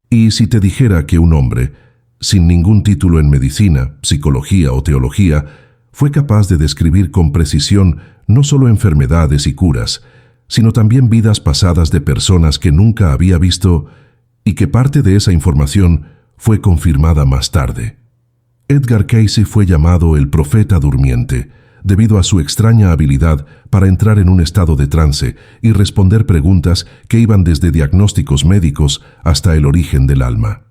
Y si te dijera que un hombre, sin ningún título en medicina, psicología o teología, fue capaz de describir con precisión no solo enfermedades y curas, sino también vidas pasadas de personas que nunca había visto y que parte de esa información fue confirmada más tarde. Edgar Cayce fue llamado el profeta durmiente, debido a su extraña habilidad para entrar en un estado de trance y responder preguntas que iban desde diagnósticos médicos hasta el origen del alma.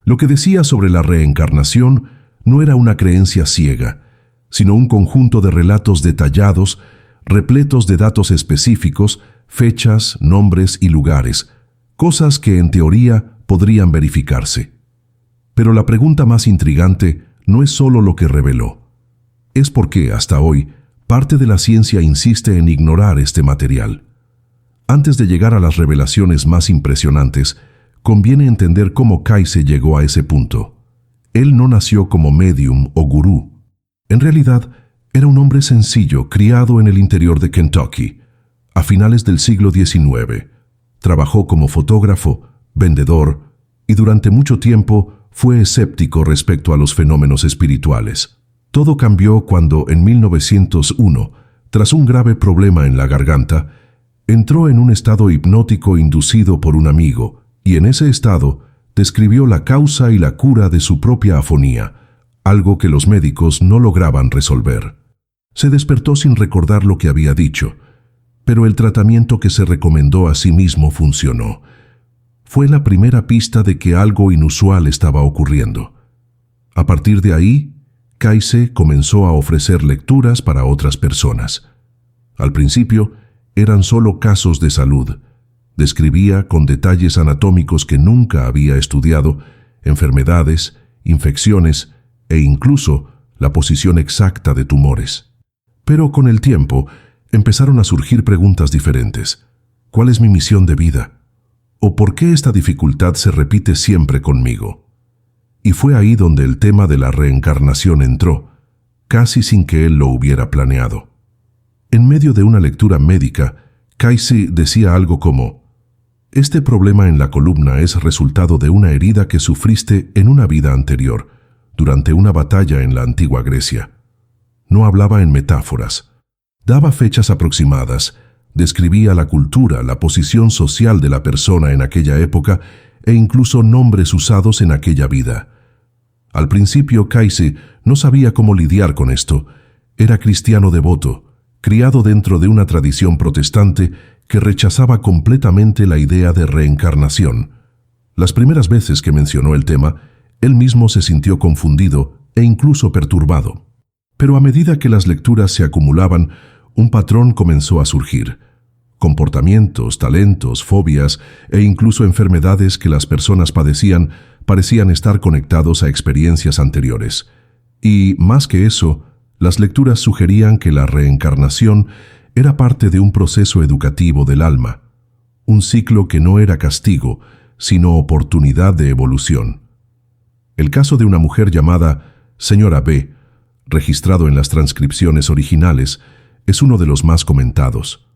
Lo que decía sobre la reencarnación no era una creencia ciega, sino un conjunto de relatos detallados, repletos de datos específicos, fechas, nombres y lugares, cosas que en teoría podrían verificarse. Pero la pregunta más intrigante no es solo lo que reveló. Es por qué, hasta hoy, parte de la ciencia insiste en ignorar este material. Antes de llegar a las revelaciones más impresionantes, conviene entender cómo Cayce llegó a ese punto. Él no nació como médium o gurú. En realidad, era un hombre sencillo, criado en el interior de Kentucky. A finales del siglo XIX, trabajó como fotógrafo, vendedor, y durante mucho tiempo fue escéptico respecto a los fenómenos espirituales. Todo cambió cuando, en 1901, tras un grave problema en la garganta, entró en un estado hipnótico inducido por un amigo, y en ese estado describió la causa y la cura de su propia afonía, algo que los médicos no lograban resolver. Se despertó sin recordar lo que había dicho, pero el tratamiento que se recomendó a sí mismo funcionó. Fue la primera pista de que algo inusual estaba ocurriendo. A partir de ahí, Cayce comenzó a ofrecer lecturas para otras personas. Al principio, eran solo casos de salud. Describía con detalles anatómicos que nunca había estudiado, enfermedades, infecciones e incluso la posición exacta de tumores. Pero con el tiempo, empezaron a surgir preguntas diferentes. ¿Cuál es mi misión de vida? ¿O por qué esta dificultad se repite siempre conmigo? Y fue ahí donde el tema de la reencarnación entró, casi sin que él lo hubiera planeado. En medio de una lectura médica, Cayce decía algo como: «Este problema en la columna es resultado de una herida que sufriste en una vida anterior, durante una batalla en la antigua Grecia». No hablaba en metáforas. Daba fechas aproximadas, describía la cultura, la posición social de la persona en aquella época e incluso nombres usados en aquella vida. Al principio, Cayce no sabía cómo lidiar con esto. Era cristiano devoto, criado dentro de una tradición protestante que rechazaba completamente la idea de reencarnación. Las primeras veces que mencionó el tema, él mismo se sintió confundido e incluso perturbado. Pero a medida que las lecturas se acumulaban, un patrón comenzó a surgir. Comportamientos, talentos, fobias e incluso enfermedades que las personas padecían parecían estar conectados a experiencias anteriores. Y, más que eso, las lecturas sugerían que la reencarnación era parte de un proceso educativo del alma, un ciclo que no era castigo, sino oportunidad de evolución. El caso de una mujer llamada Señora B, registrado en las transcripciones originales, es uno de los más comentados.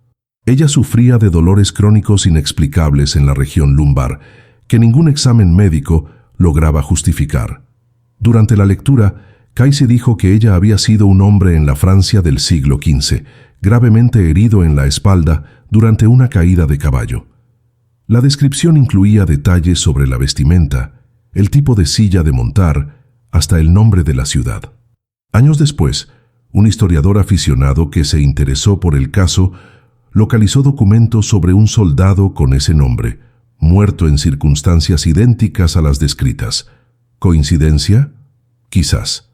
Ella sufría de dolores crónicos inexplicables en la región lumbar, que ningún examen médico lograba justificar. Durante la lectura, Cayce dijo que ella había sido un hombre en la Francia del siglo XV, gravemente herido en la espalda durante una caída de caballo. La descripción incluía detalles sobre la vestimenta, el tipo de silla de montar, hasta el nombre de la ciudad. Años después, un historiador aficionado que se interesó por el caso localizó documentos sobre un soldado con ese nombre, muerto en circunstancias idénticas a las descritas. ¿Coincidencia? Quizás.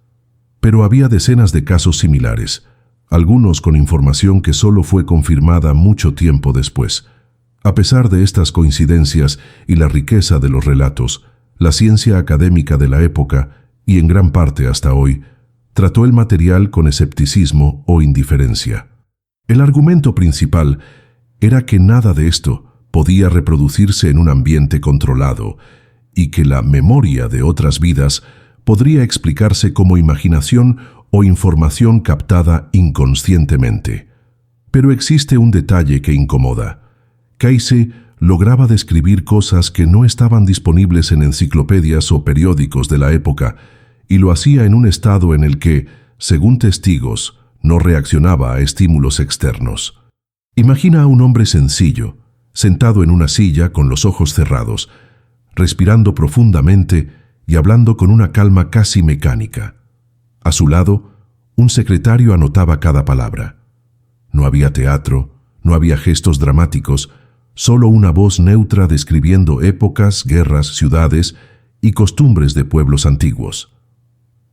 Pero había decenas de casos similares, algunos con información que solo fue confirmada mucho tiempo después. A pesar de estas coincidencias y la riqueza de los relatos, la ciencia académica de la época, y en gran parte hasta hoy, trató el material con escepticismo o indiferencia. El argumento principal era que nada de esto podía reproducirse en un ambiente controlado y que la memoria de otras vidas podría explicarse como imaginación o información captada inconscientemente. Pero existe un detalle que incomoda. Cayce lograba describir cosas que no estaban disponibles en enciclopedias o periódicos de la época, y lo hacía en un estado en el que, según testigos, no reaccionaba a estímulos externos. Imagina a un hombre sencillo, sentado en una silla con los ojos cerrados, respirando profundamente y hablando con una calma casi mecánica. A su lado, un secretario anotaba cada palabra. No había teatro, no había gestos dramáticos, solo una voz neutra describiendo épocas, guerras, ciudades y costumbres de pueblos antiguos.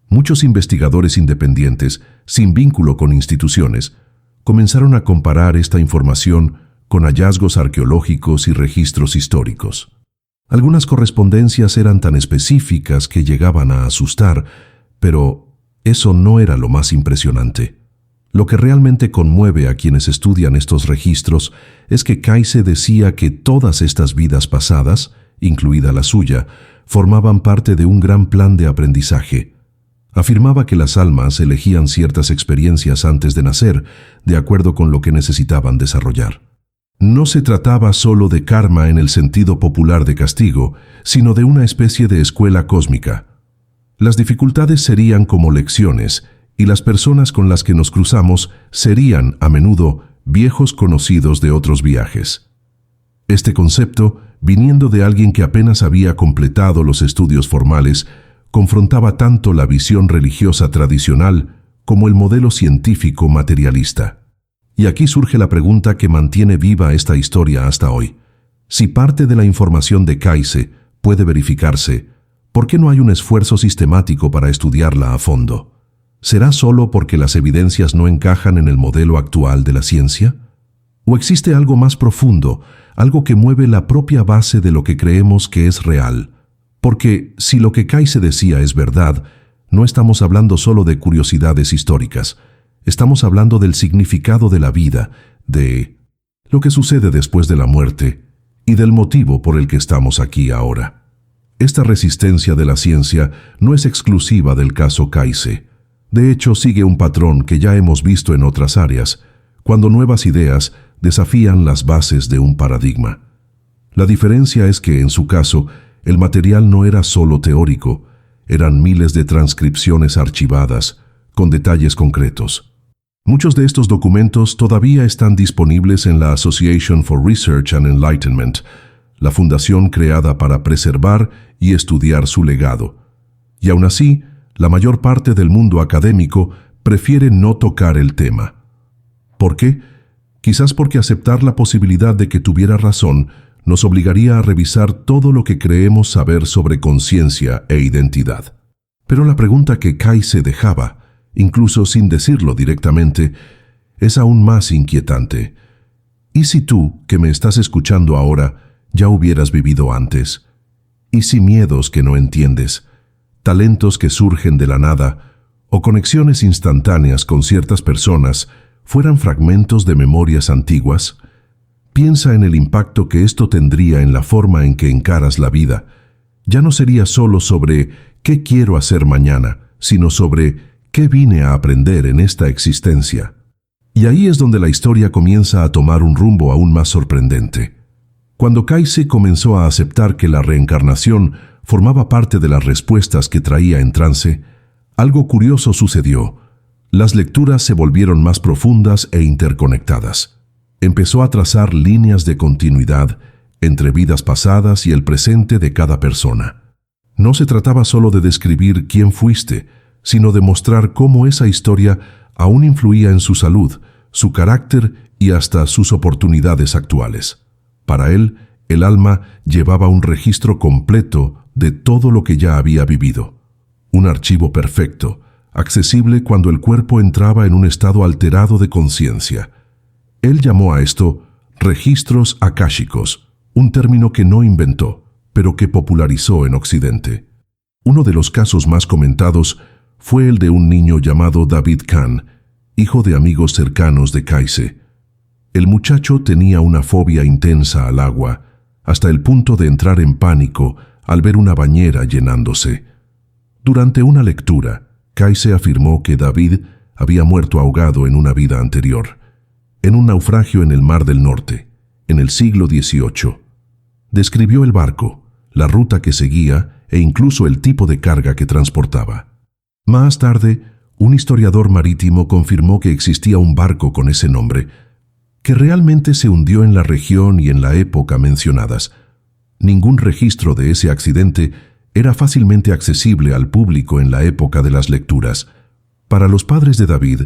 Muchos investigadores independientes, sin vínculo con instituciones, comenzaron a comparar esta información con hallazgos arqueológicos y registros históricos. Algunas correspondencias eran tan específicas que llegaban a asustar, pero eso no era lo más impresionante. Lo que realmente conmueve a quienes estudian estos registros es que Kayse decía que todas estas vidas pasadas, incluida la suya, formaban parte de un gran plan de aprendizaje. Afirmaba que las almas elegían ciertas experiencias antes de nacer, de acuerdo con lo que necesitaban desarrollar. No se trataba solo de karma en el sentido popular de castigo, sino de una especie de escuela cósmica. Las dificultades serían como lecciones, y las personas con las que nos cruzamos serían, a menudo, viejos conocidos de otros viajes. Este concepto, viniendo de alguien que apenas había completado los estudios formales, confrontaba tanto la visión religiosa tradicional como el modelo científico materialista. Y aquí surge la pregunta que mantiene viva esta historia hasta hoy. Si parte de la información de Kayse puede verificarse, ¿por qué no hay un esfuerzo sistemático para estudiarla a fondo? ¿Será solo porque las evidencias no encajan en el modelo actual de la ciencia? ¿O existe algo más profundo, algo que mueve la propia base de lo que creemos que es real? Porque si lo que Kayse decía es verdad, no estamos hablando solo de curiosidades históricas. Estamos hablando del significado de la vida, de lo que sucede después de la muerte y del motivo por el que estamos aquí ahora. Esta resistencia de la ciencia no es exclusiva del caso Kayse. De hecho, sigue un patrón que ya hemos visto en otras áreas, cuando nuevas ideas desafían las bases de un paradigma. La diferencia es que, en su caso, el material no era solo teórico, eran miles de transcripciones archivadas, con detalles concretos. Muchos de estos documentos todavía están disponibles en la Association for Research and Enlightenment, la fundación creada para preservar y estudiar su legado. Y aún así, la mayor parte del mundo académico prefiere no tocar el tema. ¿Por qué? Quizás porque aceptar la posibilidad de que tuviera razón nos obligaría a revisar todo lo que creemos saber sobre conciencia e identidad. Pero la pregunta que Kayse dejaba, incluso sin decirlo directamente, es aún más inquietante. ¿Y si tú, que me estás escuchando ahora, ya hubieras vivido antes? ¿Y si miedos que no entiendes, talentos que surgen de la nada, o conexiones instantáneas con ciertas personas fueran fragmentos de memorias antiguas? Piensa en el impacto que esto tendría en la forma en que encaras la vida. Ya no sería solo sobre qué quiero hacer mañana, sino sobre qué vine a aprender en esta existencia. Y ahí es donde la historia comienza a tomar un rumbo aún más sorprendente. Cuando Kayse comenzó a aceptar que la reencarnación formaba parte de las respuestas que traía en trance, algo curioso sucedió. Las lecturas se volvieron más profundas e interconectadas. Empezó a trazar líneas de continuidad entre vidas pasadas y el presente de cada persona. No se trataba solo de describir quién fuiste, sino de mostrar cómo esa historia aún influía en su salud, su carácter y hasta sus oportunidades actuales. Para él, el alma llevaba un registro completo de todo lo que ya había vivido. Un archivo perfecto, accesible cuando el cuerpo entraba en un estado alterado de conciencia. Él llamó a esto registros akáshicos, un término que no inventó, pero que popularizó en Occidente. Uno de los casos más comentados fue el de un niño llamado David Khan, hijo de amigos cercanos de Kayse. El muchacho tenía una fobia intensa al agua, hasta el punto de entrar en pánico al ver una bañera llenándose. Durante una lectura, Kayse afirmó que David había muerto ahogado en una vida anterior, en un naufragio en el Mar del Norte, en el siglo XVIII. Describió el barco, la ruta que seguía e incluso el tipo de carga que transportaba. Más tarde, un historiador marítimo confirmó que existía un barco con ese nombre, que realmente se hundió en la región y en la época mencionadas. Ningún registro de ese accidente era fácilmente accesible al público en la época de las lecturas. Para los padres de David,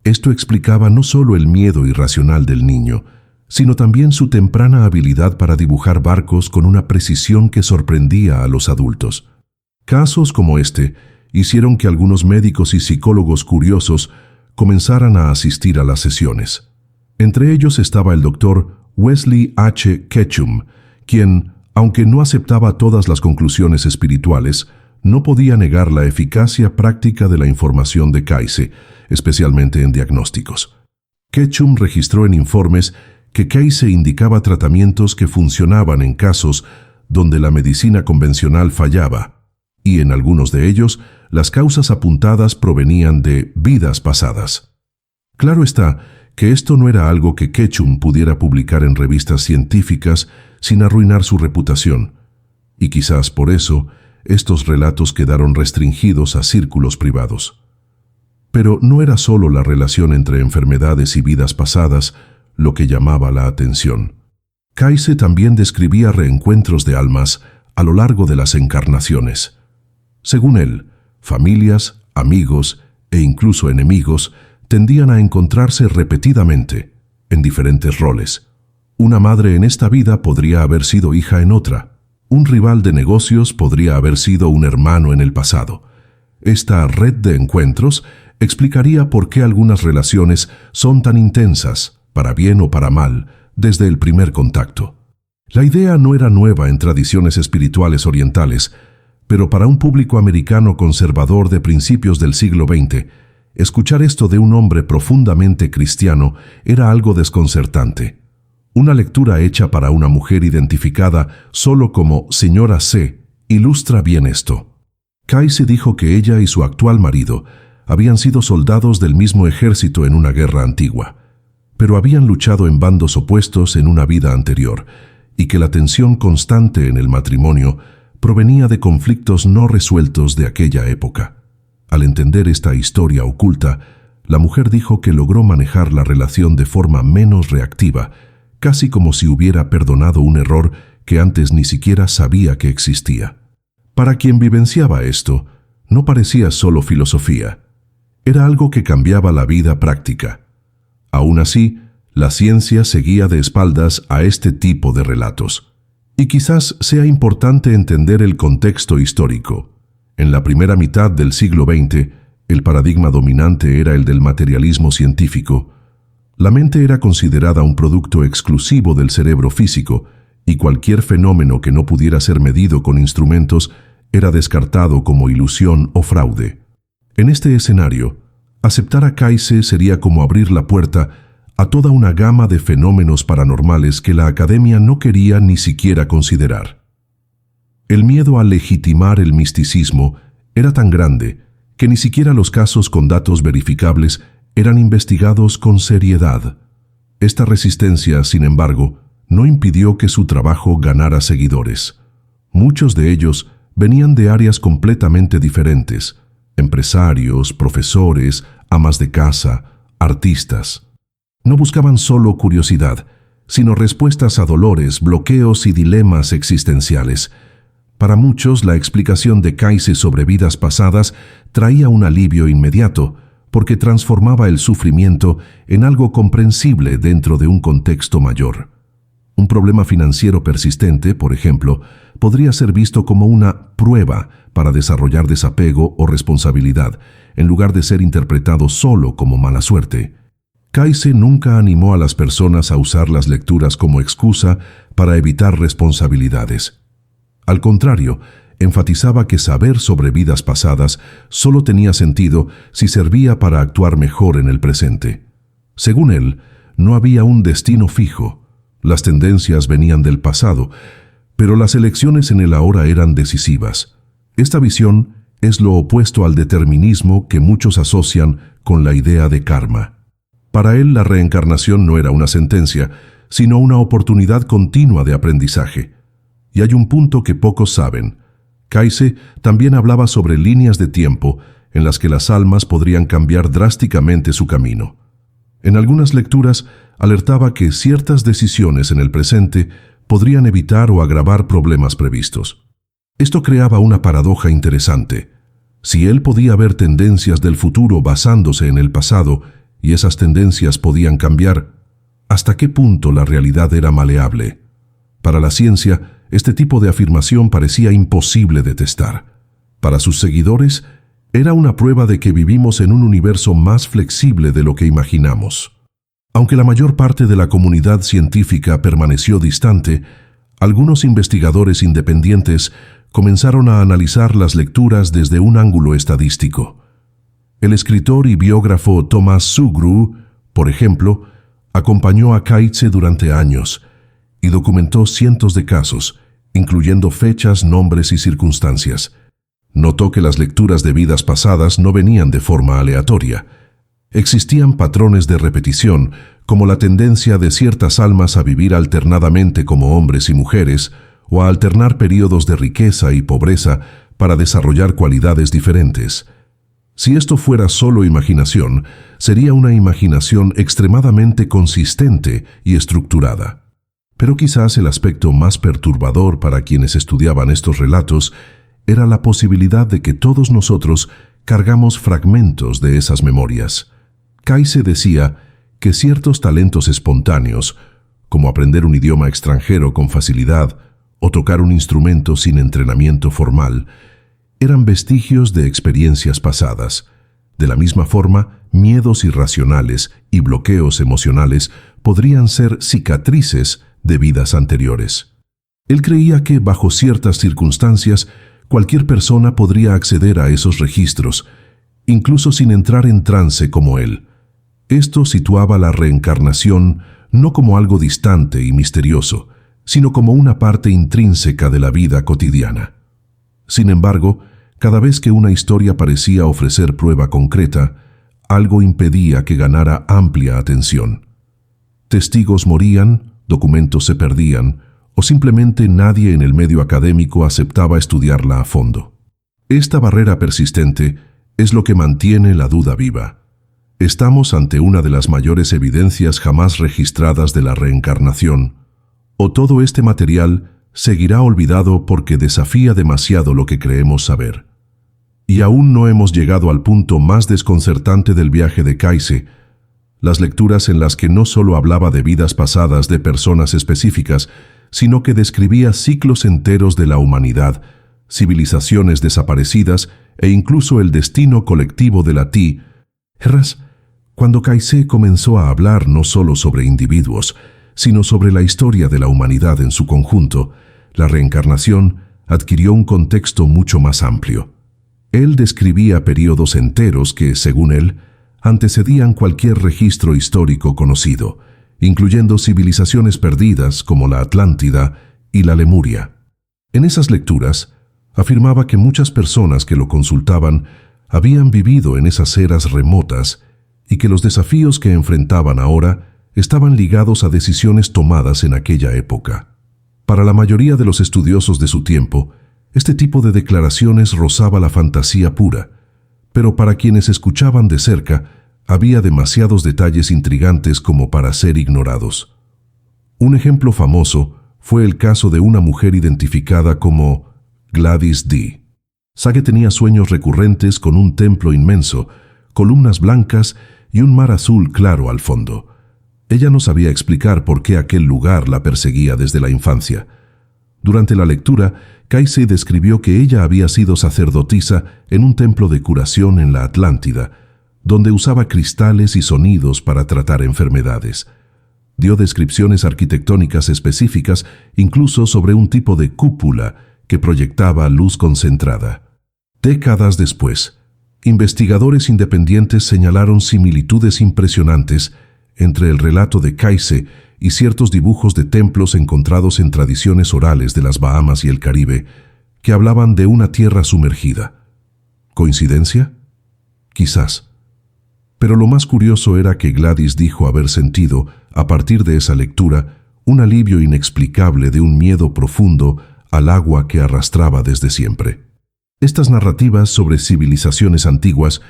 esto explicaba no solo el miedo irracional del niño, sino también su temprana habilidad para dibujar barcos con una precisión que sorprendía a los adultos. Casos como este hicieron que algunos médicos y psicólogos curiosos comenzaran a asistir a las sesiones. Entre ellos estaba el doctor Wesley H. Ketchum, quien, aunque no aceptaba todas las conclusiones espirituales, no podía negar la eficacia práctica de la información de Cayce, especialmente en diagnósticos. Ketchum registró en informes que Cayce indicaba tratamientos que funcionaban en casos donde la medicina convencional fallaba, y en algunos de ellos las causas apuntadas provenían de vidas pasadas. Claro está que esto no era algo que Ketchum pudiera publicar en revistas científicas sin arruinar su reputación, y quizás por eso estos relatos quedaron restringidos a círculos privados. Pero no era solo la relación entre enfermedades y vidas pasadas lo que llamaba la atención. Cayce también describía reencuentros de almas a lo largo de las encarnaciones. Según él, familias, amigos e incluso enemigos tendían a encontrarse repetidamente, en diferentes roles. Una madre en esta vida podría haber sido hija en otra. Un rival de negocios podría haber sido un hermano en el pasado. Esta red de encuentros explicaría por qué algunas relaciones son tan intensas, para bien o para mal, desde el primer contacto. La idea no era nueva en tradiciones espirituales orientales, pero para un público americano conservador de principios del siglo XX, escuchar esto de un hombre profundamente cristiano era algo desconcertante. Una lectura hecha para una mujer identificada solo como señora C ilustra bien esto. Cayce dijo que ella y su actual marido habían sido soldados del mismo ejército en una guerra antigua, pero habían luchado en bandos opuestos en una vida anterior, y que la tensión constante en el matrimonio provenía de conflictos no resueltos de aquella época. Al entender esta historia oculta, la mujer dijo que logró manejar la relación de forma menos reactiva, casi como si hubiera perdonado un error que antes ni siquiera sabía que existía. Para quien vivenciaba esto, no parecía solo filosofía. Era algo que cambiaba la vida práctica. Aún así, la ciencia seguía de espaldas a este tipo de relatos. Y quizás sea importante entender el contexto histórico. En la primera mitad del siglo XX, el paradigma dominante era el del materialismo científico. La mente era considerada un producto exclusivo del cerebro físico, y cualquier fenómeno que no pudiera ser medido con instrumentos era descartado como ilusión o fraude. En este escenario, aceptar a Cayce sería como abrir la puerta a toda una gama de fenómenos paranormales que la academia no quería ni siquiera considerar. El miedo a legitimar el misticismo era tan grande que ni siquiera los casos con datos verificables eran investigados con seriedad. Esta resistencia, sin embargo, no impidió que su trabajo ganara seguidores. Muchos de ellos venían de áreas completamente diferentes: empresarios, profesores, amas de casa, artistas. No buscaban solo curiosidad, sino respuestas a dolores, bloqueos y dilemas existenciales. Para muchos, la explicación de Cayce sobre vidas pasadas traía un alivio inmediato, porque transformaba el sufrimiento en algo comprensible dentro de un contexto mayor. Un problema financiero persistente, por ejemplo, podría ser visto como una prueba para desarrollar desapego o responsabilidad, en lugar de ser interpretado solo como mala suerte. Cayce nunca animó a las personas a usar las lecturas como excusa para evitar responsabilidades. Al contrario, enfatizaba que saber sobre vidas pasadas solo tenía sentido si servía para actuar mejor en el presente. Según él, no había un destino fijo. Las tendencias venían del pasado, pero las elecciones en el ahora eran decisivas. Esta visión es lo opuesto al determinismo que muchos asocian con la idea de karma. Para él, la reencarnación no era una sentencia, sino una oportunidad continua de aprendizaje. Y hay un punto que pocos saben. Cayce también hablaba sobre líneas de tiempo en las que las almas podrían cambiar drásticamente su camino. En algunas lecturas alertaba que ciertas decisiones en el presente podrían evitar o agravar problemas previstos. Esto creaba una paradoja interesante. Si él podía ver tendencias del futuro basándose en el pasado y esas tendencias podían cambiar, ¿hasta qué punto la realidad era maleable? Para la ciencia, este tipo de afirmación parecía imposible de testar. Para sus seguidores, era una prueba de que vivimos en un universo más flexible de lo que imaginamos. Aunque la mayor parte de la comunidad científica permaneció distante, algunos investigadores independientes comenzaron a analizar las lecturas desde un ángulo estadístico. El escritor y biógrafo Thomas Sugrue, por ejemplo, acompañó a Cayce durante años y documentó cientos de casos, incluyendo fechas, nombres y circunstancias. Notó que las lecturas de vidas pasadas no venían de forma aleatoria. Existían patrones de repetición, como la tendencia de ciertas almas a vivir alternadamente como hombres y mujeres, o a alternar periodos de riqueza y pobreza para desarrollar cualidades diferentes. Si esto fuera solo imaginación, sería una imaginación extremadamente consistente y estructurada. Pero quizás el aspecto más perturbador para quienes estudiaban estos relatos era la posibilidad de que todos nosotros cargamos fragmentos de esas memorias. Cayce decía que ciertos talentos espontáneos, como aprender un idioma extranjero con facilidad o tocar un instrumento sin entrenamiento formal, eran vestigios de experiencias pasadas. De la misma forma, miedos irracionales y bloqueos emocionales podrían ser cicatrices de vidas anteriores. Él creía que, bajo ciertas circunstancias, cualquier persona podría acceder a esos registros, incluso sin entrar en trance como él. Esto situaba la reencarnación no como algo distante y misterioso, sino como una parte intrínseca de la vida cotidiana. Sin embargo, cada vez que una historia parecía ofrecer prueba concreta, algo impedía que ganara amplia atención. Testigos morían, documentos se perdían, o simplemente nadie en el medio académico aceptaba estudiarla a fondo. Esta barrera persistente es lo que mantiene la duda viva. Estamos ante una de las mayores evidencias jamás registradas de la reencarnación, o todo este material seguirá olvidado porque desafía demasiado lo que creemos saber. Y aún no hemos llegado al punto más desconcertante del viaje de Cayce, las lecturas en las que no solo hablaba de vidas pasadas de personas específicas, sino que describía ciclos enteros de la humanidad, civilizaciones desaparecidas e incluso el destino colectivo de la Tierras. Cuando Cayce comenzó a hablar no solo sobre individuos, sino sobre la historia de la humanidad en su conjunto, la reencarnación adquirió un contexto mucho más amplio. Él describía periodos enteros que, según él, antecedían cualquier registro histórico conocido, incluyendo civilizaciones perdidas como la Atlántida y la Lemuria. En esas lecturas, afirmaba que muchas personas que lo consultaban habían vivido en esas eras remotas y que los desafíos que enfrentaban ahora estaban ligados a decisiones tomadas en aquella época. Para la mayoría de los estudiosos de su tiempo, este tipo de declaraciones rozaba la fantasía pura, pero para quienes escuchaban de cerca, había demasiados detalles intrigantes como para ser ignorados. Un ejemplo famoso fue el caso de una mujer identificada como Gladys D. Sage tenía sueños recurrentes con un templo inmenso, columnas blancas y un mar azul claro al fondo. Ella no sabía explicar por qué aquel lugar la perseguía desde la infancia. Durante la lectura, Cayce describió que ella había sido sacerdotisa en un templo de curación en la Atlántida, donde usaba cristales y sonidos para tratar enfermedades. Dio descripciones arquitectónicas específicas, incluso sobre un tipo de cúpula que proyectaba luz concentrada. Décadas después, investigadores independientes señalaron similitudes impresionantes entre el relato de Cayce y ciertos dibujos de templos encontrados en tradiciones orales de las Bahamas y el Caribe, que hablaban de una tierra sumergida. ¿Coincidencia? Quizás. Pero lo más curioso era que Gladys dijo haber sentido, a partir de esa lectura, un alivio inexplicable de un miedo profundo al agua que arrastraba desde siempre. Estas narrativas sobre civilizaciones antiguas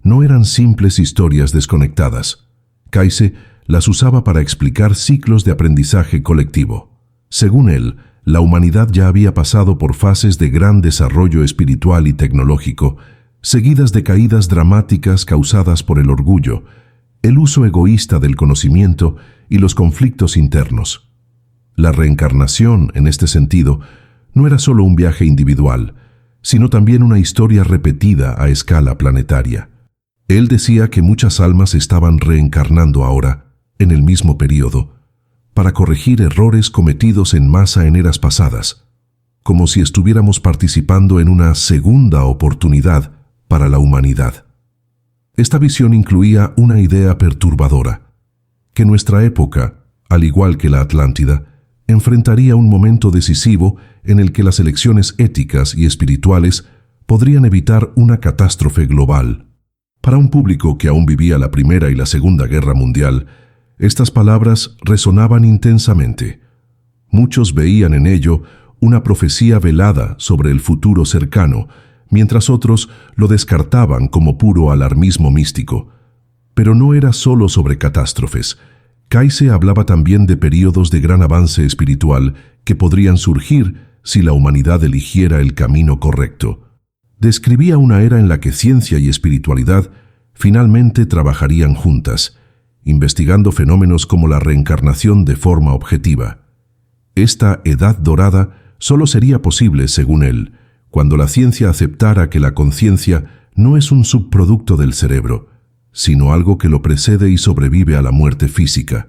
no eran simples historias desconectadas. Kayse las usaba para explicar ciclos de aprendizaje colectivo. Según él, la humanidad ya había pasado por fases de gran desarrollo espiritual y tecnológico, seguidas de caídas dramáticas causadas por el orgullo, el uso egoísta del conocimiento y los conflictos internos. La reencarnación, en este sentido, no era solo un viaje individual, sino también una historia repetida a escala planetaria. Él decía que muchas almas estaban reencarnando ahora, en el mismo periodo, para corregir errores cometidos en masa en eras pasadas, como si estuviéramos participando en una segunda oportunidad para la humanidad. Esta visión incluía una idea perturbadora, que nuestra época, al igual que la Atlántida, enfrentaría un momento decisivo en el que las elecciones éticas y espirituales podrían evitar una catástrofe global. Para un público que aún vivía la Primera y la Segunda Guerra Mundial, estas palabras resonaban intensamente. Muchos veían en ello una profecía velada sobre el futuro cercano, mientras otros lo descartaban como puro alarmismo místico. Pero no era solo sobre catástrofes. Kayse hablaba también de períodos de gran avance espiritual que podrían surgir si la humanidad eligiera el camino correcto. Describía una era en la que ciencia y espiritualidad finalmente trabajarían juntas, investigando fenómenos como la reencarnación de forma objetiva. Esta edad dorada solo sería posible, según él, cuando la ciencia aceptara que la conciencia no es un subproducto del cerebro, sino algo que lo precede y sobrevive a la muerte física.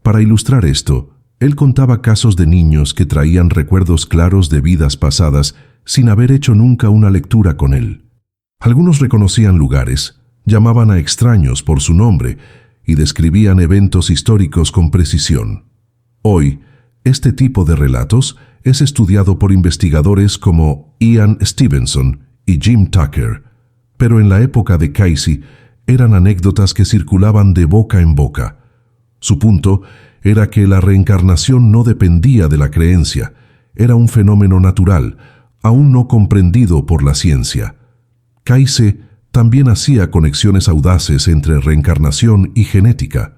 Para ilustrar esto, él contaba casos de niños que traían recuerdos claros de vidas pasadas sin haber hecho nunca una lectura con él. Algunos reconocían lugares, llamaban a extraños por su nombre y describían eventos históricos con precisión. Hoy, este tipo de relatos es estudiado por investigadores como Ian Stevenson y Jim Tucker, pero en la época de Kayse eran anécdotas que circulaban de boca en boca. Su punto era que la reencarnación no dependía de la creencia, era un fenómeno natural, aún no comprendido por la ciencia. Kayse también hacía conexiones audaces entre reencarnación y genética.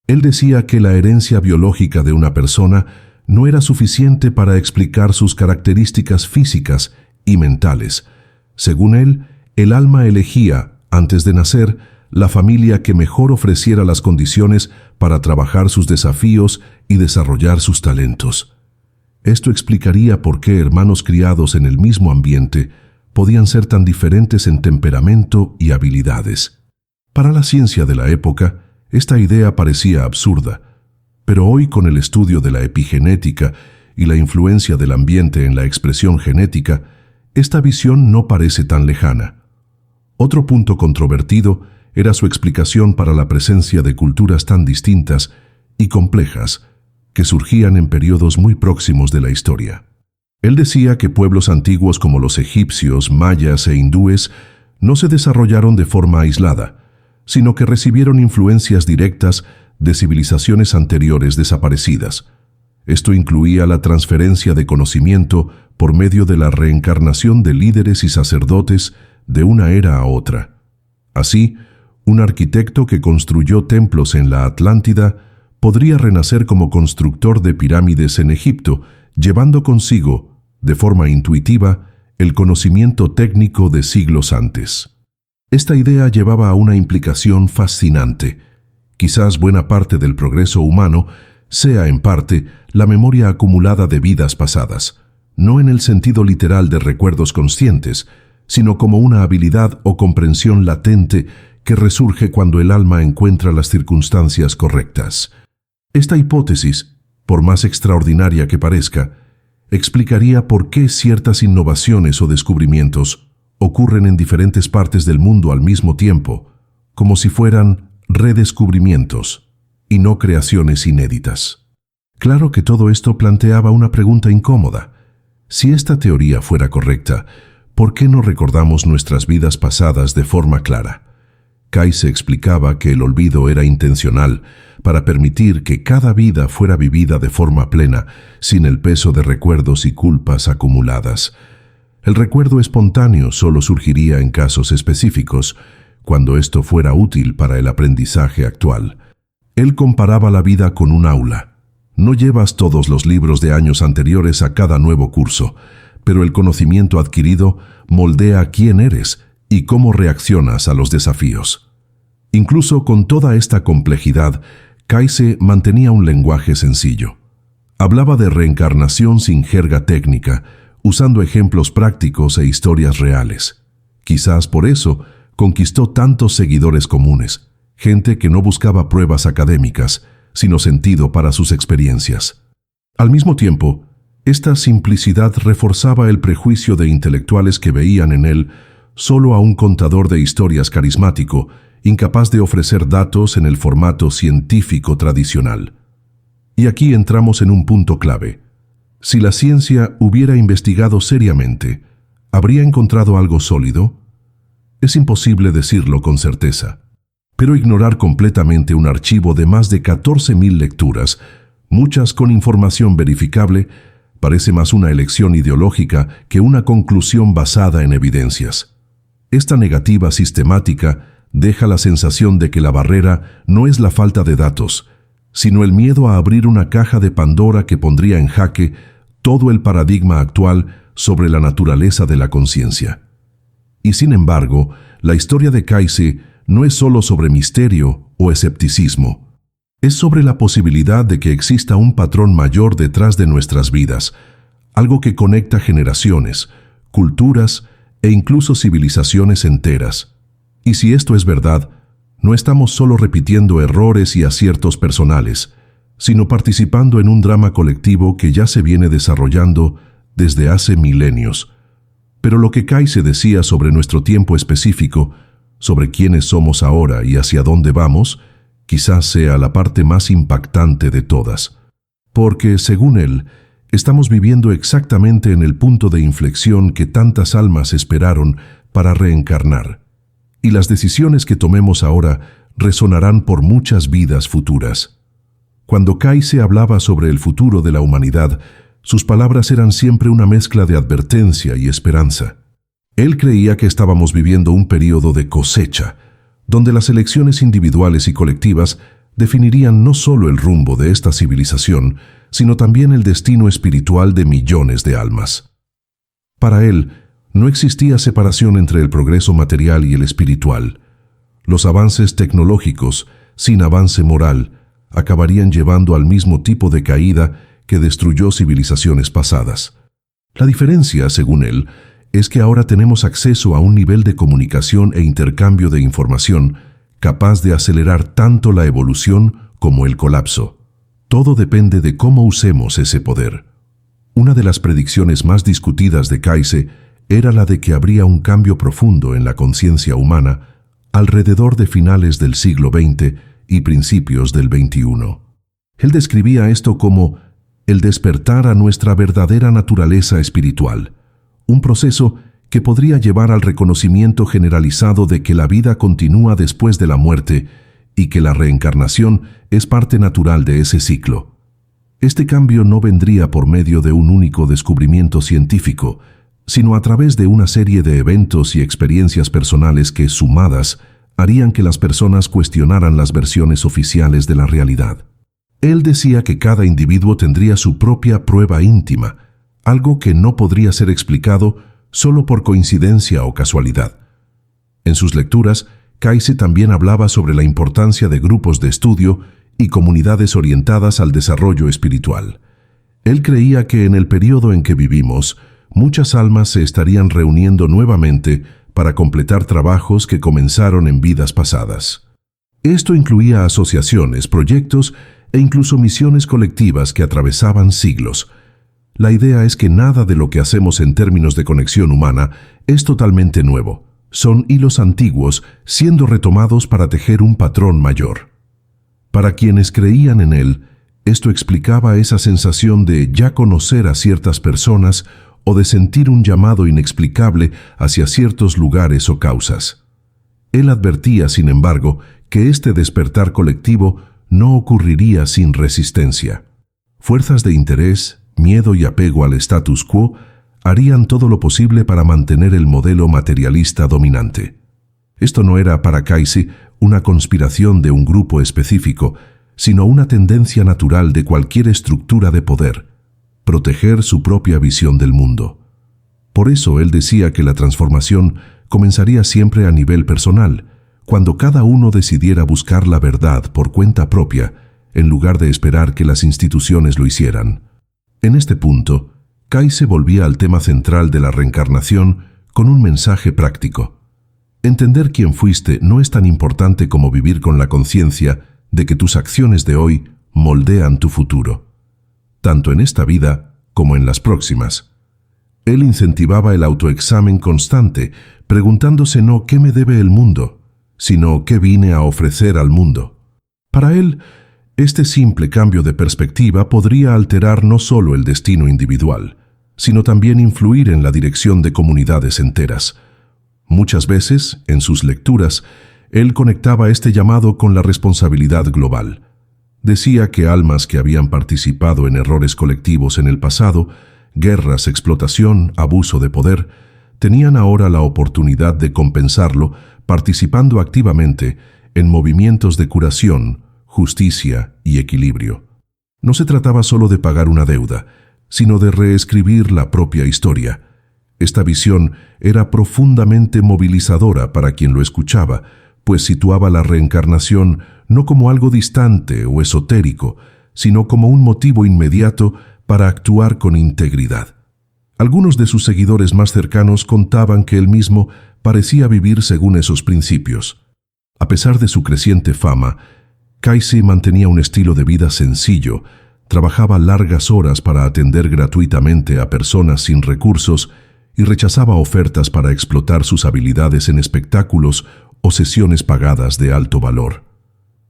Él decía que la herencia biológica de una persona no era suficiente para explicar sus características físicas y mentales. Según él, el alma elegía, antes de nacer, la familia que mejor ofreciera las condiciones para trabajar sus desafíos y desarrollar sus talentos. Esto explicaría por qué hermanos criados en el mismo ambiente podían ser tan diferentes en temperamento y habilidades. Para la ciencia de la época, esta idea parecía absurda, pero hoy con el estudio de la epigenética y la influencia del ambiente en la expresión genética, esta visión no parece tan lejana. Otro punto controvertido era su explicación para la presencia de culturas tan distintas y complejas que surgían en periodos muy próximos de la historia. Él decía que pueblos antiguos como los egipcios, mayas e hindúes no se desarrollaron de forma aislada, sino que recibieron influencias directas de civilizaciones anteriores desaparecidas. Esto incluía la transferencia de conocimiento por medio de la reencarnación de líderes y sacerdotes de una era a otra. Así, un arquitecto que construyó templos en la Atlántida podría renacer como constructor de pirámides en Egipto, llevando consigo, de forma intuitiva, el conocimiento técnico de siglos antes. Esta idea llevaba a una implicación fascinante. Quizás buena parte del progreso humano sea, en parte, la memoria acumulada de vidas pasadas, no en el sentido literal de recuerdos conscientes, sino como una habilidad o comprensión latente que resurge cuando el alma encuentra las circunstancias correctas. Esta hipótesis, por más extraordinaria que parezca, explicaría por qué ciertas innovaciones o descubrimientos ocurren en diferentes partes del mundo al mismo tiempo, como si fueran redescubrimientos y no creaciones inéditas. Claro que todo esto planteaba una pregunta incómoda. Si esta teoría fuera correcta, ¿por qué no recordamos nuestras vidas pasadas de forma clara? Kayse explicaba que el olvido era intencional, para permitir que cada vida fuera vivida de forma plena, sin el peso de recuerdos y culpas acumuladas. El recuerdo espontáneo solo surgiría en casos específicos, cuando esto fuera útil para el aprendizaje actual. Él comparaba la vida con un aula. No llevas todos los libros de años anteriores a cada nuevo curso, pero el conocimiento adquirido moldea quién eres y cómo reaccionas a los desafíos. Incluso con toda esta complejidad, Kayse mantenía un lenguaje sencillo. Hablaba de reencarnación sin jerga técnica, usando ejemplos prácticos e historias reales. Quizás por eso conquistó tantos seguidores comunes, gente que no buscaba pruebas académicas, sino sentido para sus experiencias. Al mismo tiempo, esta simplicidad reforzaba el prejuicio de intelectuales que veían en él solo a un contador de historias carismático, incapaz de ofrecer datos en el formato científico tradicional. Y aquí entramos en un punto clave. Si la ciencia hubiera investigado seriamente, ¿habría encontrado algo sólido? Es imposible decirlo con certeza. Pero ignorar completamente un archivo de más de 14.000 lecturas, muchas con información verificable, parece más una elección ideológica que una conclusión basada en evidencias. Esta negativa sistemática deja la sensación de que la barrera no es la falta de datos, sino el miedo a abrir una caja de Pandora que pondría en jaque todo el paradigma actual sobre la naturaleza de la conciencia. Y sin embargo, la historia de Kayse no es solo sobre misterio o escepticismo. Es sobre la posibilidad de que exista un patrón mayor detrás de nuestras vidas, algo que conecta generaciones, culturas e incluso civilizaciones enteras. Y si esto es verdad, no estamos solo repitiendo errores y aciertos personales, sino participando en un drama colectivo que ya se viene desarrollando desde hace milenios. Pero lo que Kayse decía sobre nuestro tiempo específico, sobre quiénes somos ahora y hacia dónde vamos, quizás sea la parte más impactante de todas. Porque, según él, estamos viviendo exactamente en el punto de inflexión que tantas almas esperaron para reencarnar. Y las decisiones que tomemos ahora resonarán por muchas vidas futuras. Cuando Kayse hablaba sobre el futuro de la humanidad, sus palabras eran siempre una mezcla de advertencia y esperanza. Él creía que estábamos viviendo un período de cosecha, donde las elecciones individuales y colectivas definirían no solo el rumbo de esta civilización, sino también el destino espiritual de millones de almas. Para él, no existía separación entre el progreso material y el espiritual. Los avances tecnológicos, sin avance moral, acabarían llevando al mismo tipo de caída que destruyó civilizaciones pasadas. La diferencia, según él, es que ahora tenemos acceso a un nivel de comunicación e intercambio de información capaz de acelerar tanto la evolución como el colapso. Todo depende de cómo usemos ese poder. Una de las predicciones más discutidas de Kayse era la de que habría un cambio profundo en la conciencia humana alrededor de finales del siglo XX y principios del XXI. Él describía esto como el despertar a nuestra verdadera naturaleza espiritual, un proceso que podría llevar al reconocimiento generalizado de que la vida continúa después de la muerte y que la reencarnación es parte natural de ese ciclo. Este cambio no vendría por medio de un único descubrimiento científico, sino a través de una serie de eventos y experiencias personales que, sumadas, harían que las personas cuestionaran las versiones oficiales de la realidad. Él decía que cada individuo tendría su propia prueba íntima, algo que no podría ser explicado solo por coincidencia o casualidad. En sus lecturas, Kayse también hablaba sobre la importancia de grupos de estudio y comunidades orientadas al desarrollo espiritual. Él creía que en el periodo en que vivimos, muchas almas se estarían reuniendo nuevamente para completar trabajos que comenzaron en vidas pasadas. Esto incluía asociaciones, proyectos e incluso misiones colectivas que atravesaban siglos. La idea es que nada de lo que hacemos en términos de conexión humana es totalmente nuevo. Son hilos antiguos siendo retomados para tejer un patrón mayor. Para quienes creían en él, esto explicaba esa sensación de ya conocer a ciertas personas o de sentir un llamado inexplicable hacia ciertos lugares o causas. Él advertía, sin embargo, que este despertar colectivo no ocurriría sin resistencia. Fuerzas de interés, miedo y apego al status quo harían todo lo posible para mantener el modelo materialista dominante. Esto no era para Cayce una conspiración de un grupo específico, sino una tendencia natural de cualquier estructura de poder: proteger su propia visión del mundo. Por eso él decía que la transformación comenzaría siempre a nivel personal, cuando cada uno decidiera buscar la verdad por cuenta propia, en lugar de esperar que las instituciones lo hicieran. En este punto, Cayce volvía al tema central de la reencarnación con un mensaje práctico. Entender quién fuiste no es tan importante como vivir con la conciencia de que tus acciones de hoy moldean tu futuro, tanto en esta vida como en las próximas. Él incentivaba el autoexamen constante, preguntándose no qué me debe el mundo, sino qué vine a ofrecer al mundo. Para él, este simple cambio de perspectiva podría alterar no solo el destino individual, sino también influir en la dirección de comunidades enteras. Muchas veces, en sus lecturas, él conectaba este llamado con la responsabilidad global. Decía que almas que habían participado en errores colectivos en el pasado, guerras, explotación, abuso de poder, tenían ahora la oportunidad de compensarlo participando activamente en movimientos de curación, justicia y equilibrio. No se trataba solo de pagar una deuda, sino de reescribir la propia historia. Esta visión era profundamente movilizadora para quien lo escuchaba, pues situaba la reencarnación no como algo distante o esotérico, sino como un motivo inmediato para actuar con integridad. Algunos de sus seguidores más cercanos contaban que él mismo parecía vivir según esos principios. A pesar de su creciente fama, Cayce mantenía un estilo de vida sencillo, trabajaba largas horas para atender gratuitamente a personas sin recursos y rechazaba ofertas para explotar sus habilidades en espectáculos o sesiones pagadas de alto valor.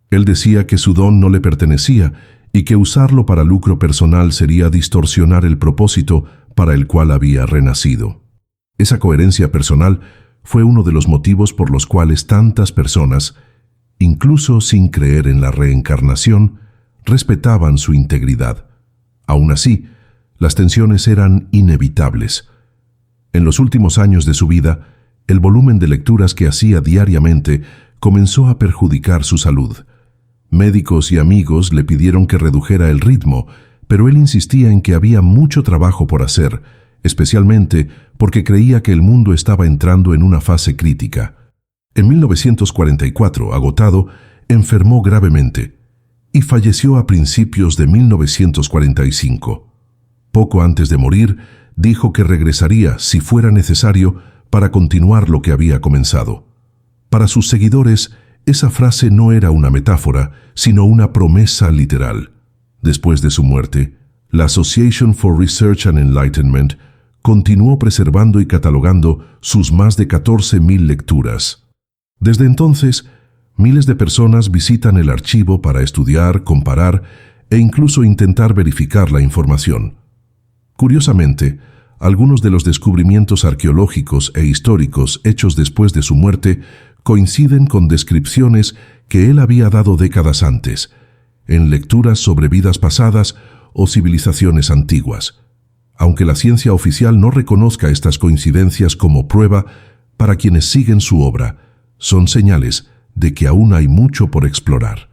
Él decía que su don no le pertenecía y que usarlo para lucro personal sería distorsionar el propósito para el cual había renacido. Esa coherencia personal fue uno de los motivos por los cuales tantas personas, incluso sin creer en la reencarnación, respetaban su integridad. Aún así, las tensiones eran inevitables. En los últimos años de su vida, el volumen de lecturas que hacía diariamente comenzó a perjudicar su salud. Médicos y amigos le pidieron que redujera el ritmo, pero él insistía en que había mucho trabajo por hacer, especialmente porque creía que el mundo estaba entrando en una fase crítica. En 1944, agotado, enfermó gravemente y falleció a principios de 1945. Poco antes de morir, dijo que regresaría, si fuera necesario, para continuar lo que había comenzado. Para sus seguidores, esa frase no era una metáfora, sino una promesa literal. Después de su muerte, la Association for Research and Enlightenment continuó preservando y catalogando sus más de 14,000 lecturas. Desde entonces, miles de personas visitan el archivo para estudiar, comparar e incluso intentar verificar la información. Curiosamente, algunos de los descubrimientos arqueológicos e históricos hechos después de su muerte coinciden con descripciones que él había dado décadas antes, en lecturas sobre vidas pasadas o civilizaciones antiguas. Aunque la ciencia oficial no reconozca estas coincidencias como prueba, para quienes siguen su obra, son señales de que aún hay mucho por explorar.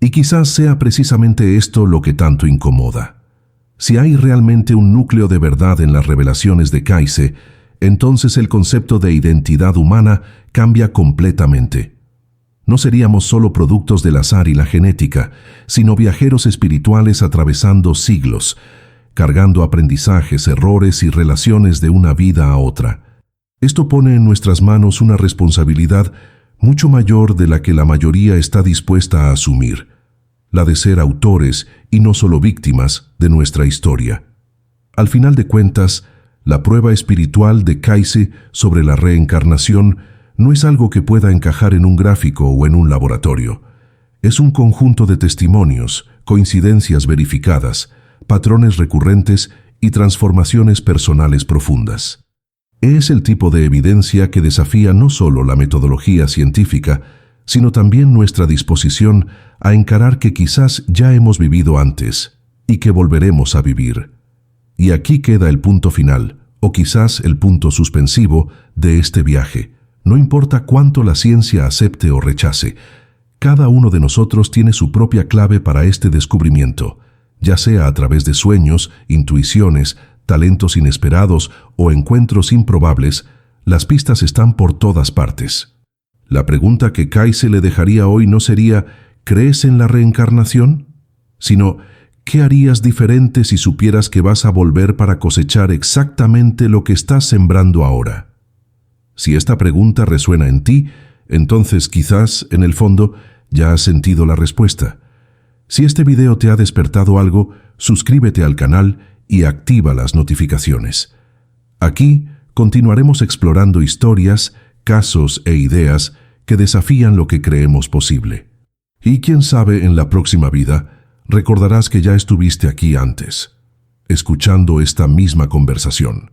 Y quizás sea precisamente esto lo que tanto incomoda. Si hay realmente un núcleo de verdad en las revelaciones de Cayce, entonces el concepto de identidad humana cambia completamente. No seríamos solo productos del azar y la genética, sino viajeros espirituales atravesando siglos, cargando aprendizajes, errores y relaciones de una vida a otra. Esto pone en nuestras manos una responsabilidad mucho mayor de la que la mayoría está dispuesta a asumir, la de ser autores y no solo víctimas de nuestra historia. Al final de cuentas, la prueba espiritual de Cayce sobre la reencarnación no es algo que pueda encajar en un gráfico o en un laboratorio. Es un conjunto de testimonios, coincidencias verificadas, patrones recurrentes y transformaciones personales profundas. Es el tipo de evidencia que desafía no solo la metodología científica, sino también nuestra disposición a encarar que quizás ya hemos vivido antes y que volveremos a vivir. Y aquí queda el punto final, o quizás el punto suspensivo de este viaje. No importa cuánto la ciencia acepte o rechace, cada uno de nosotros tiene su propia clave para este descubrimiento, ya sea a través de sueños, intuiciones, talentos inesperados o encuentros improbables. Las pistas están por todas partes. La pregunta que Kai se le dejaría hoy no sería ¿crees en la reencarnación?, sino ¿qué harías diferente si supieras que vas a volver para cosechar exactamente lo que estás sembrando ahora? Si esta pregunta resuena en ti, entonces quizás, en el fondo, ya has sentido la respuesta. Si este video te ha despertado algo, suscríbete al canal y activa las notificaciones. Aquí continuaremos explorando historias, casos e ideas que desafían lo que creemos posible. Y quién sabe, en la próxima vida, recordarás que ya estuviste aquí antes, escuchando esta misma conversación.